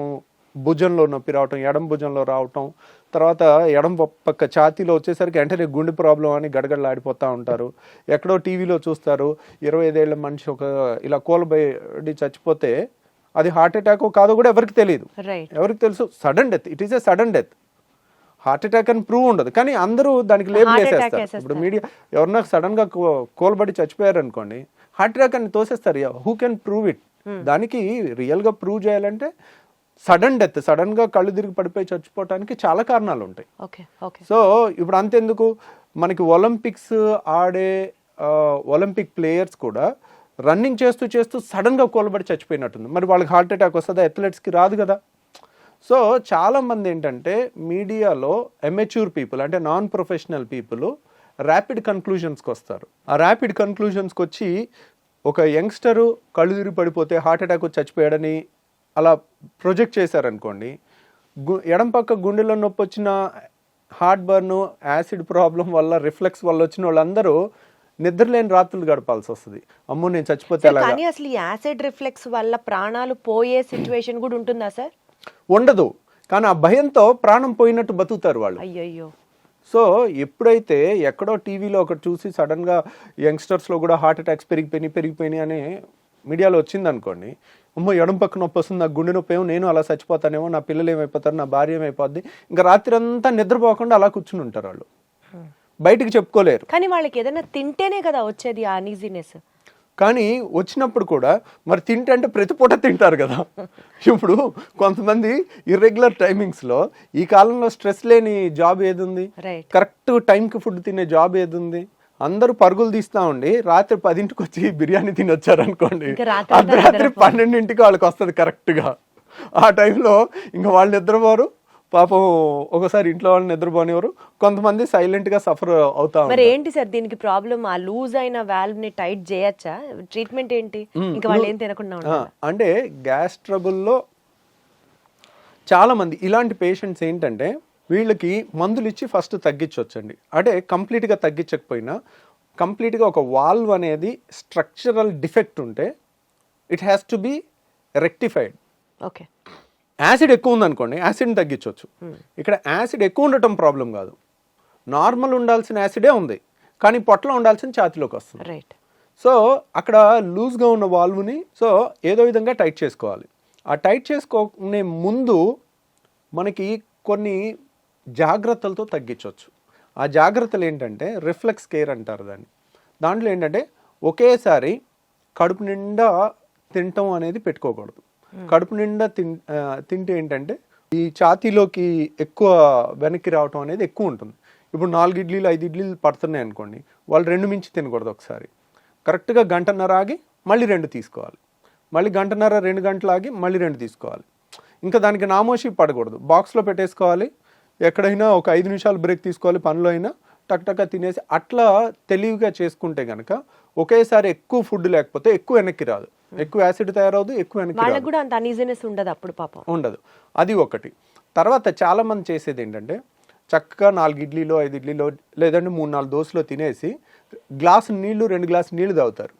భుజంలో నొప్పి రావటం, ఎడం భుజంలో రావటం, తర్వాత ఎడం పక్క ఛాతీలో వచ్చేసరికి వెంటనే గుండె ప్రాబ్లం అని గడగడలాడిపోతూ ఉంటారు. ఎక్కడో టీవీలో చూస్తారు 25 ఏళ్ల మనిషి ఒక ఇలా కూలబడి చచ్చిపోతే అది హార్ట్ అటాక్ కాదో కూడా ఎవరికి తెలియదు. ఎవరికి తెలుసు? Sudden death. It is a sudden death. Heart attack అని ప్రూవ్ ఉండదు, కానీ అందరూ దానికి లేబుల్ వేసేస్తారు. ఇప్పుడు మీడియా ఎవరన్నా సడన్ గా కోల్బడి చచ్చిపోయారు అనుకోండి, హార్ట్ అటాక్ అని తోసేస్తారు. Who can prove it? దానికి రియల్ గా ప్రూవ్ చేయాలంటే సడన్ డెత్, సడన్ గా కళ్ళు తిరిగి పడిపోయి చచ్చిపోవటానికి చాలా కారణాలు ఉంటాయి. సో ఇప్పుడు అంతెందుకు, మనకి ఒలింపిక్స్ ఆడే ఒలింపిక్ ప్లేయర్స్ కూడా రన్నింగ్ చేస్తూ సడన్ గా కోల్బడి చచ్చిపోయినట్టుంది. మరి వాళ్ళకి హార్ట్ అటాక్ వస్తుందా? అథ్లెట్స్కి రాదు కదా. సో చాలామంది ఏంటంటే మీడియాలో ఎమెచ్యూర్ పీపుల్, అంటే నాన్ ప్రొఫెషనల్ పీపుల్ ర్యాపిడ్ కన్క్లూజన్స్కి వస్తారు. ఆ ర్యాపిడ్ కన్క్లూజన్స్కి వచ్చి ఒక యంగ్స్టరు కళ్ళు తిరిగి పడిపోతే హార్ట్ అటాక్ వచ్చి చచ్చిపోయాడని అలా ప్రొజెక్ట్ చేశారనుకోండి, ఎడం పక్క గుండెలో నొప్పి వచ్చిన, హార్ట్ బర్న్, యాసిడ్ ప్రాబ్లం వల్ల, రిఫ్లెక్స్ వల్ల వచ్చిన వాళ్ళందరూ నిద్రలేని రాత్రులు గడపాల్సి వస్తుంది. అమ్మో నేను చచ్చిపోతే సార్, ఎలాగా? కానీ అసలు ఈ యాసిడ్ రిఫ్లెక్స్ వల్ల ప్రాణాలు పోయే సిచ్యువేషన్ కూడా ఉంటుందా సార్? ఉండదు, కానీ ఆ భయంతో ప్రాణం పోయినట్టు బతుకుతారు వాళ్ళు. అయ్యయ్యో. సో ఎప్పుడైతే ఎక్కడో టీవీలో ఒకటి చూసి సడన్గా యంగ్స్టర్స్లో కూడా హార్ట్ అటాక్స్ పెరిగిపోయినాయి అని మీడియాలో వచ్చింది అనుకోండి, అమ్మో ఎడం పక్క నొప్పి వస్తుంది, నాకు గుండె నొప్పి ఏమో, నేను అలా చచ్చిపోతానేమో, నా పిల్లలు ఏమైపోతారు, నా భార్య ఏమైపోద్ది, ఇంకా రాత్రి అంతా నిద్రపోకుండా అలా కూర్చుని ఉంటారు వాళ్ళు, బయటికి చెప్పుకోలేరు. కానీ వాళ్ళకి ఏదైనా తింటేనే కదా వచ్చేది ఆ అనీజీనెస్. కానీ వచ్చినప్పుడు కూడా మరి తింటే ప్రతి పూట తింటారు కదా. ఇప్పుడు కొంతమంది ఇర్రెగ్యులర్ టైమింగ్స్లో, ఈ కాలంలో స్ట్రెస్ లేని జాబ్ ఏది ఉంది, రైట్. కరెక్ట్ టైంకి ఫుడ్ తినే జాబ్ ఏది ఉంది? అందరూ పరుగులు తీస్తా ఉండి రాత్రి 10ంటికి వచ్చి బిర్యానీ తిని వచ్చారనుకోండి, ఇంకా రాత్రి అర్ధరాత్రి 12ంటికి వాళ్ళకి వస్తుంది కరెక్ట్గా. ఆ టైంలో ఇంకా వాళ్ళు నిద్రపోరు పాపం, ఒకసారి ఇంట్లో వాళ్ళు నిద్రపోనివ్వరు, కొంతమంది సైలెంట్గా సఫర్ అవుతా మరి ఉంటారు. ఏంటి సార్ దీనికి ప్రాబ్లం? ఆ లూజ్ అయిన వాల్వ్ ని టైట్ చేయొచ్చా? ట్రీట్మెంట్ ఏంటి? ఇంకా వాళ్ళు ఏం తినకుండా ఉంటారు? అంటే గ్యాస్ ట్రబుల్లో చాలా మంది ఇలాంటి పేషెంట్స్ ఏంటంటే, వీళ్ళకి మందులు ఇచ్చి ఫస్ట్ తగ్గించవచ్చండి. అంటే కంప్లీట్గా తగ్గించకపోయినా, కంప్లీట్గా ఒక వాల్వ్ అనేది స్ట్రక్చరల్ డిఫెక్ట్ ఉంటే it has to be rectified. Okay. Acid ఎక్కువ ఉందనుకోండి, యాసిడ్ని తగ్గించవచ్చు. ఇక్కడ యాసిడ్ ఎక్కువ ఉండటం ప్రాబ్లం కాదు, నార్మల్ ఉండాల్సిన యాసిడే ఉంది, కానీ పొట్టలో ఉండాల్సిన ఛాతీలోకి వస్తుంది. రైట్. సో అక్కడ లూజ్గా ఉన్న వాల్వ్ని సో ఏదో విధంగా టైట్ చేసుకోవాలి. ఆ టైట్ చేసుకునే ముందు మనకి కొన్ని జాగ్రత్తలతో తగ్గించవచ్చు. ఆ జాగ్రత్తలు ఏంటంటే రిఫ్లెక్స్ కేర్ అంటారు దాన్ని. దాంట్లో ఏంటంటే ఒకేసారి కడుపు నిండా తినటం అనేది పెట్టుకోకూడదు. కడుపు నిండా తింటే ఏంటంటే ఈ ఛాతీలోకి ఎక్కువ వెనక్కి రావటం అనేది ఎక్కువ ఉంటుంది. ఇప్పుడు 4 ఇడ్లీలు 5 ఇడ్లీలు పడుతున్నాయి అనుకోండి, వాళ్ళు 2 మించి తినకూడదు. ఒకసారి కరెక్ట్గా గంటన్నర ఆగి మళ్ళీ 2 తీసుకోవాలి, మళ్ళీ గంటన్నర 2 గంటలు ఆగి మళ్ళీ 2 తీసుకోవాలి. ఇంకా దానికి నామోషి పడకూడదు, బాక్స్లో పెట్టేసుకోవాలి. ఎక్కడైనా ఒక 5 నిమిషాలు బ్రేక్ తీసుకోవాలి, పనిలో అయినా టక్ తినేసి అట్లా తెలివిగా చేసుకుంటే కనుక ఒకేసారి ఎక్కువ ఫుడ్ లేకపోతే ఎక్కువ వెనక్కి రాదు, ఎక్కువ యాసిడ్ తయారవుదు, ఎక్కువ వెనక్కి వాళ్ళకి కూడా అంత అనీజీనెస్ ఉండదు అప్పుడు పాపం. ఉండదు. అది ఒకటి. తర్వాత చాలా మంది చేసేది ఏంటంటే చక్కగా 4 ఇడ్లీలో 5 ఇడ్లీలో లేదంటే 3-4 దోశలో తినేసి గ్లాసు నీళ్లు 2 గ్లాసు నీళ్లు తాగుతారు.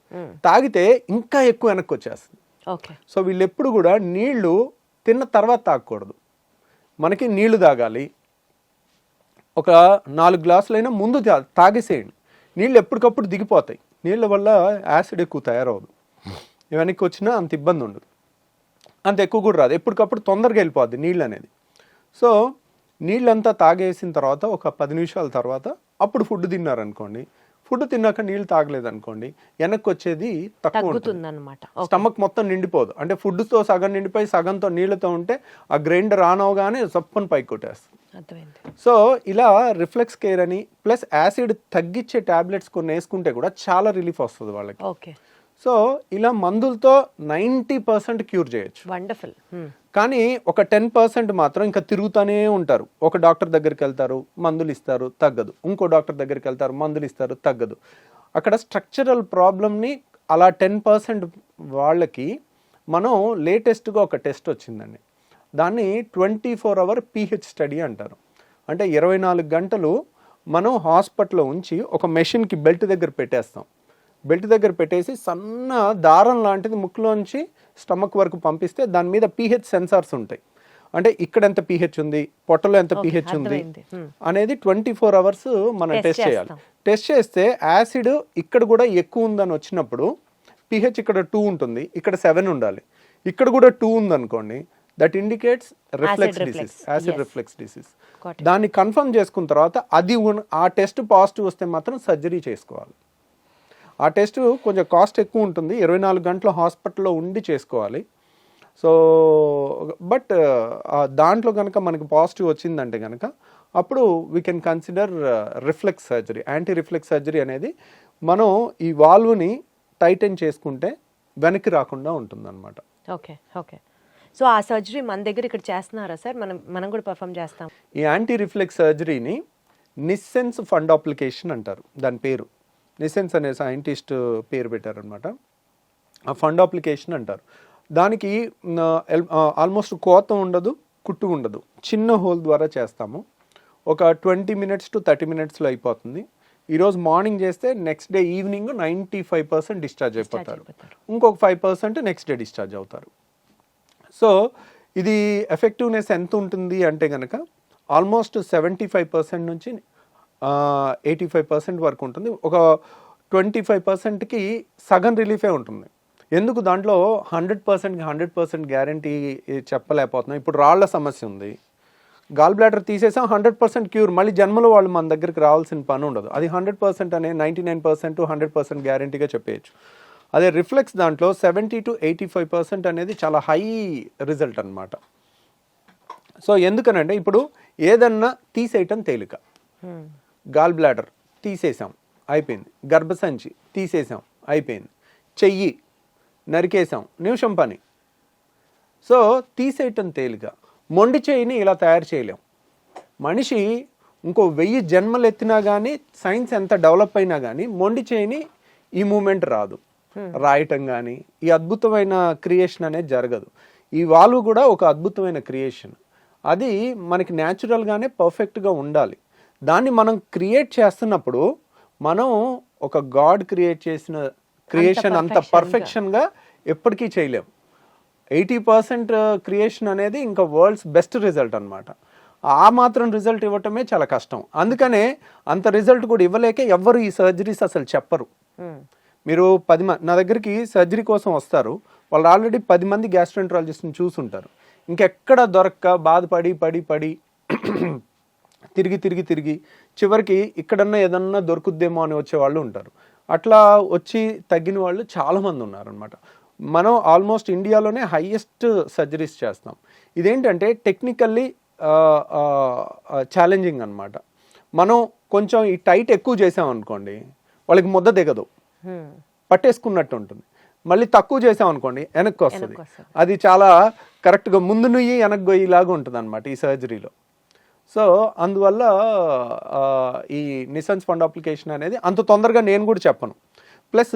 తాగితే ఇంకా ఎక్కువ వెనక్కి వచ్చేస్తుంది. ఓకే. సో వీళ్ళు ఎప్పుడు కూడా నీళ్లు తిన్న తర్వాత తాగకూడదు, మనకి నీళ్లు తాగాలి. ఒక 4 గ్లాసులైనా ముందు తాగేసేయండి. నీళ్ళు ఎప్పటికప్పుడు దిగిపోతాయి, నీళ్ళ వల్ల యాసిడ్ ఎక్కువ తయారవదు, వెనక్కి వచ్చినా అంత ఇబ్బంది ఉండదు, అంత ఎక్కువ కూడా రాదు, ఎప్పటికప్పుడు తొందరగా వెళ్ళిపోద్ది నీళ్ళు అనేది. సో నీళ్ళంతా తాగేసిన తర్వాత ఒక 10 నిమిషాల తర్వాత అప్పుడు ఫుడ్ తిన్నారనుకోండి, ఫుడ్ తిన్నాక నీళ్ళు తాగలేదనుకోండి, వెనక్కి వచ్చేది తక్కువ ఉంటుంది అన్నమాట. స్టమక్ మొత్తం నిండిపోదు. అంటే ఫుడ్తో సగం నిండిపోయి సగంతో నీళ్ళతో ఉంటే ఆ గ్రైండర్ ఆన్ అవగానే సప్పని పైకి కొట్టేస్తుంది. సో ఇలా రిఫ్లెక్స్ కేర్ అని ప్లస్ యాసిడ్ తగ్గించే టాబ్లెట్స్ కొన్ని వేసుకుంటే కూడా చాలా రిలీఫ్ వస్తుంది వాళ్ళకి. ఓకే. సో ఇలా మందులతో 90% క్యూర్ చేయొచ్చు. వండర్ఫుల్. కానీ ఒక 10% మాత్రం ఇంకా తిరుగుతూనే ఉంటారు. ఒక డాక్టర్ దగ్గరికి వెళ్తారు, మందులు ఇస్తారు, తగ్గదు. ఇంకో డాక్టర్ దగ్గరికి వెళ్తారు, మందులు ఇస్తారు, తగ్గదు. అక్కడ స్ట్రక్చరల్ ప్రాబ్లమ్ని అలా 10% వాళ్ళకి మనం లేటెస్ట్గా ఒక టెస్ట్ వచ్చిందండి, దాన్ని 24 hour pH స్టడీ అంటారు. అంటే 24 గంటలు మనం హాస్పిటల్లో ఉంచి ఒక మెషిన్కి బెల్ట్ దగ్గర పెట్టేస్తాం. బెల్ట్ దగ్గర పెట్టేసి సన్న దారం లాంటిది ముక్కులోంచి స్టమక్ వరకు పంపిస్తే దాని మీద pH సెన్సార్స్ ఉంటాయి. అంటే ఇక్కడ ఎంత pH ఉంది, పొట్టలో ఎంత pH ఉంది అనేది 24 hours మనం టెస్ట్ చేయాలి. టెస్ట్ చేస్తే యాసిడ్ ఇక్కడ కూడా ఎక్కువ ఉందని వచ్చినప్పుడు pH ఇక్కడ 2 ఉంటుంది, ఇక్కడ 7 ఉండాలి. ఇక్కడ కూడా 2 ఉందనుకోండి, that indicates reflex disease, acid reflex disease. దాన్ని కన్ఫర్మ్ చేసుకున్న తర్వాత అది ఆ టెస్ట్ పాజిటివ్ వస్తే మాత్రం సర్జరీ చేసుకోవాలి. ఆ టెస్ట్ కొంచెం కాస్ట్ ఎక్కువ ఉంటుంది, 24 గంటలు హాస్పిటల్లో ఉండి చేసుకోవాలి. సో బట్ దాంట్లో కనుక మనకి పాజిటివ్ వచ్చిందంటే కనుక అప్పుడు we can consider reflex surgery. Anti reflex surgery అనేది మనం ఈ వాల్వ్ని టైటన్ చేసుకుంటే వెనక్కి రాకుండా ఉంటుందన్నమాట. ఓకే. ఓకే. సో ఆ సర్జరీ మన దగ్గర ఇక్కడ చేస్తున్నారా సార్? మనం కూడా పర్ఫామ్ చేస్తాం. ఈ యాంటీ రిఫ్లెక్స్ సర్జరీని నిస్సెన్స్ ఫండ్ అప్లికేషన్ అంటారు. దాని పేరు నిసెన్స్ అనే సైంటిస్ట్ పేరు పెట్టారనమాట. ఆ ఫండ్ అప్లికేషన్ అంటారు. దానికి ఆల్మోస్ట్ కోత ఉండదు, కుట్టు ఉండదు, చిన్న హోల్ ద్వారా చేస్తాము. ఒక 20 minutes to 30 minutesలో అయిపోతుంది. ఈరోజు మార్నింగ్ చేస్తే నెక్స్ట్ డే ఈవినింగ్ 95% డిశ్చార్జ్ అయిపోతారు. ఇంకొక 5% నెక్స్ట్ డే డిశ్చార్జ్ అవుతారు. సో ఇది ఎఫెక్టివ్నెస్ ఎంత ఉంటుంది అంటే కనుక ఆల్మోస్ట్ 75% నుంచి 85% వరకు ఉంటుంది. ఒక 25%కి సగం రిలీఫే ఉంటుంది. ఎందుకు దాంట్లో 100% గ్యారంటీ చెప్పలేకపోతున్నాం. ఇప్పుడు రాళ్ల సమస్య ఉంది, గాల్ బ్లాడర్ తీసేసాం, 100% క్యూర్, మళ్ళీ జన్మలో వాళ్ళు మన దగ్గరికి రావాల్సిన పని ఉండదు. అది 100% అనే 99% to 100% గ్యారంటీగా చెప్పేయచ్చు. అదే రిఫ్లెక్స్ దాంట్లో 70 to 85% అనేది చాలా హై రిజల్ట్ అనమాట. సో ఎందుకనంటే ఇప్పుడు ఏదన్నా తీసేయటం తేలిక. గాల్ బ్లాడర్ తీసేసాం, అయిపోయింది. గర్భసంచి తీసేసాం, అయిపోయింది. చెయ్యి నరికేసాం, నిమిషం పని. సో తీసేయటం తేలిక. మొండి చేయిని ఇలా తయారు చేయలేం. మనిషి ఇంకో 1000 జన్మలు ఎత్తినా కానీ, సైన్స్ ఎంత డెవలప్ అయినా కానీ మొండి చేయిని ఈ మూమెంట్ రాదు. రాయటం కానీ ఈ అద్భుతమైన క్రియేషన్ అనేది జరగదు. ఈ వాల్వ్ కూడా ఒక అద్భుతమైన క్రియేషన్. అది మనకి న్యాచురల్గానే పర్ఫెక్ట్గా ఉండాలి. దాన్ని మనం క్రియేట్ చేస్తున్నప్పుడు మనం ఒక గాడ్ క్రియేట్ చేసిన క్రియేషన్ అంత పర్ఫెక్షన్గా ఎప్పటికీ చేయలేం. 80% క్రియేషన్ అనేది ఇంకా వరల్డ్స్ బెస్ట్ రిజల్ట్ అనమాట. ఆ మాత్రం రిజల్ట్ ఇవ్వటమే చాలా కష్టం. అందుకనే అంత రిజల్ట్ కూడా ఇవ్వలేక ఎవ్వరు ఈ సర్జరీస్ అసలు చెప్పరు. మీరు 10 మంది నా దగ్గరికి సర్జరీ కోసం వస్తారు, వాళ్ళు ఆల్రెడీ 10 మంది గ్యాస్ట్రోఎంట్రాలజిస్ట్ని చూసుంటారు. ఇంకెక్కడ దొరక్క బాధపడి పడి పడి తిరిగి చివరికి ఇక్కడన్నా ఏదన్నా దొరుకుద్దేమో అని వచ్చే వాళ్ళు ఉంటారు. అట్లా వచ్చి తగ్గిన వాళ్ళు చాలామంది ఉన్నారనమాట. మనం ఆల్మోస్ట్ ఇండియాలోనే హైయెస్ట్ సర్జరీస్ చేస్తాం. ఇదేంటంటే టెక్నికల్లీ ఛాలెంజింగ్ అనమాట. మనం కొంచెం ఈ టైట్ ఎక్కువ చేసామనుకోండి వాళ్ళకి ముద్ద దిగదు, పట్టేసుకున్నట్టు ఉంటుంది. మళ్ళీ తక్కువ చేసామనుకోండి వెనక్కి వస్తుంది. అది చాలా కరెక్ట్గా ముందు నుయ్యి వెనక్కి గొయ్యిలాగా ఉంటుంది అనమాట ఈ సర్జరీలో. సో అందువల్ల ఈ నిసన్స్ ఫండ్ అప్లికేషన్ అనేది అంత తొందరగా నేను కూడా చెప్పను. ప్లస్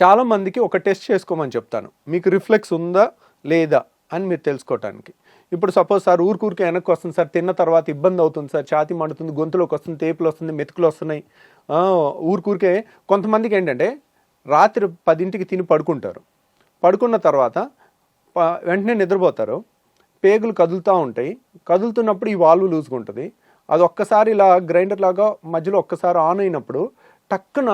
చాలామందికి ఒక టెస్ట్ చేసుకోమని చెప్తాను, మీకు రిఫ్లెక్స్ ఉందా లేదా అని మీరు తెలుసుకోవటానికి. ఇప్పుడు సపోజ్ సార్ ఊరికే వెనక్కి వస్తుంది సార్, తిన్న తర్వాత ఇబ్బంది అవుతుంది సార్, ఛాతీ మండుతుంది, గొంతులోకి వస్తుంది, తేపులు వస్తుంది, మెతుకులు వస్తున్నాయి. ఊరికే కొంతమందికి ఏంటంటే రాత్రి 10ంటికి తిని పడుకుంటారు, పడుకున్న తర్వాత వెంటనే నిద్రపోతారు, పేగులు కదులుతూ ఉంటాయి, కదులుతున్నప్పుడు ఈ వాల్వ్ లూజ్గా ఉంటుంది. అది ఒక్కసారి ఇలా గ్రైండర్ లాగా మధ్యలో ఒక్కసారి ఆన్ అయినప్పుడు టక్కున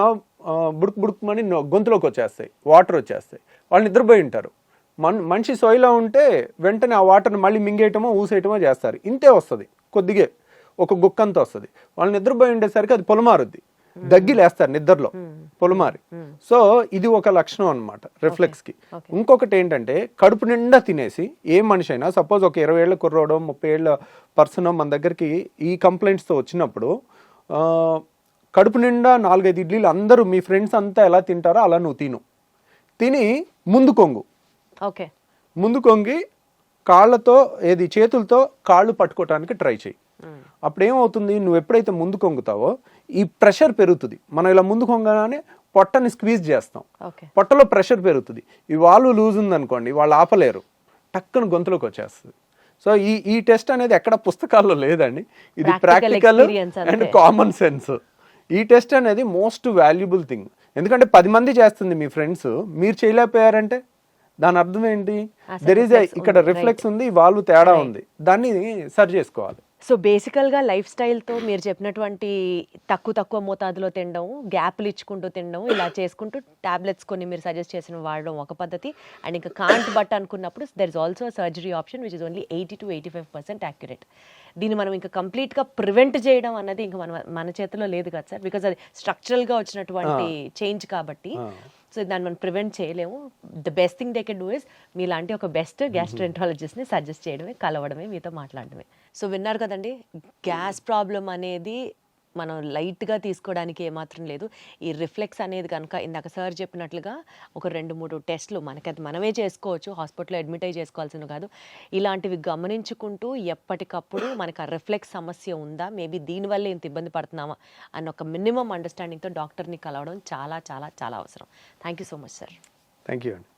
బుడుకుమని గొంతులోకి వచ్చేస్తాయి, వాటర్ వచ్చేస్తాయి. వాళ్ళు నిద్రపోయి ఉంటారు. మనిషి సోయిలో ఉంటే వెంటనే ఆ వాటర్ని మళ్ళీ మింగేయటమో ఊసేయటమో చేస్తారు. ఇంతే వస్తుంది, కొద్దిగే ఒక గుక్కంతా వస్తుంది. వాళ్ళు నిద్రపోయి ఉండేసరికి అది పొలమారుద్ది, దగ్గిలేస్తారు నిద్రలో పొలమారి. సో ఇది ఒక లక్షణం అనమాట రిఫ్లెక్స్కి. ఇంకొకటి ఏంటంటే కడుపు నిండా తినేసి ఏ మనిషి అయినా, సపోజ్ ఒక 20 ఏళ్ళ కుర్రోడో 30 ఏళ్ళ పర్సన్ మన దగ్గరికి ఈ కంప్లైంట్స్తో వచ్చినప్పుడు కడుపు నిండా 4-5 ఇడ్లీలు అందరూ మీ ఫ్రెండ్స్ అంతా ఎలా తింటారో అలా నువ్వు తిని ముందు కొంగు, ముందు కొంగి కాళ్ళతో చేతులతో కాళ్ళు పట్టుకోవటానికి ట్రై చేయి. అప్పుడు ఏమవుతుంది, నువ్వు ఎప్పుడైతే ముందు కొంగుతావో ఈ ప్రెషర్ పెరుగుతుంది. మనం ఇలా ముందు కొంగగానే పొట్టని స్క్వీజ్ చేస్తాం, పొట్టలో ప్రెషర్ పెరుగుతుంది. ఈ వాల్వ్ లూజ్ ఉందనుకోండి వాళ్ళు ఆపలేరు, టక్కున గొంతులోకి వచ్చేస్తుంది. సో ఈ టెస్ట్ అనేది ఎక్కడ పుస్తకాల్లో లేదండి, ఇది ప్రాక్టికల్ అండ్ కామన్ సెన్స్. ఈ టెస్ట్ అనేది మోస్ట్ వాల్యుబుల్ థింగ్. ఎందుకంటే 10 మంది చేస్తుంది మీ ఫ్రెండ్స్, మీరు చేయలేకపోయారంటే దాని అర్థం ఏంటి? ఇక్కడ రిఫ్లెక్స్ ఉంది, వాల్వ్ తేడా ఉంది, దాన్ని సరి చేసుకోవాలి. సో బేసికల్గా లైఫ్ స్టైల్తో మీరు చెప్పినటువంటి తక్కువ మోతాదులో తినడం, గ్యాప్లు ఇచ్చుకుంటూ తినడం, ఇలా చేసుకుంటూ టాబ్లెట్స్ కొన్ని మీరు సజెస్ట్ చేసిన వాడడం ఒక పద్ధతి. అండ్ ఇంకా కాంట్ బట్ అనుకున్నప్పుడు there is also surgery option which is only 80 to 85% accurate. దీన్ని మనం ఇంకా కంప్లీట్గా ప్రివెంట్ చేయడం అన్నది ఇంకా మన చేతిలో లేదు కదా సార్, బికాజ్ అది స్ట్రక్చరల్గా వచ్చినటువంటి చేంజ్ కాబట్టి. సో దాన్ని మనం ప్రివెంట్ చేయలేము. The best thing they can do is మీలాంటి ఒక బెస్ట్ గ్యాస్ట్రోఎంట్రాలజిస్ట్ని సజెస్ట్ చేయడమే, కలవడమే, మీతో మాట్లాడడమే. సో విన్నారు కదండి, గ్యాస్ ప్రాబ్లం అనేది మనం లైట్గా తీసుకోవడానికి ఏమాత్రం లేదు. ఈ రిఫ్లెక్స్ అనేది కనుక ఇందాక సార్ చెప్పినట్లుగా ఒక 2-3 టెస్టులు మనకి మనమే చేసుకోవచ్చు, హాస్పిటల్లో అడ్మిట్ అయ్యి చేసుకోవాల్సిన కాదు. ఇలాంటివి గమనించుకుంటూ ఎప్పటికప్పుడు మనకు ఆ రిఫ్లెక్స్ సమస్య ఉందా, మేబీ దీనివల్ల ఇంత ఇబ్బంది పడుతున్నామా అన్న ఒక మినిమం అండర్స్టాండింగ్తో డాక్టర్ని కలవడం చాలా చాలా చాలా అవసరం. Thank you so much sir. Thank you అండి.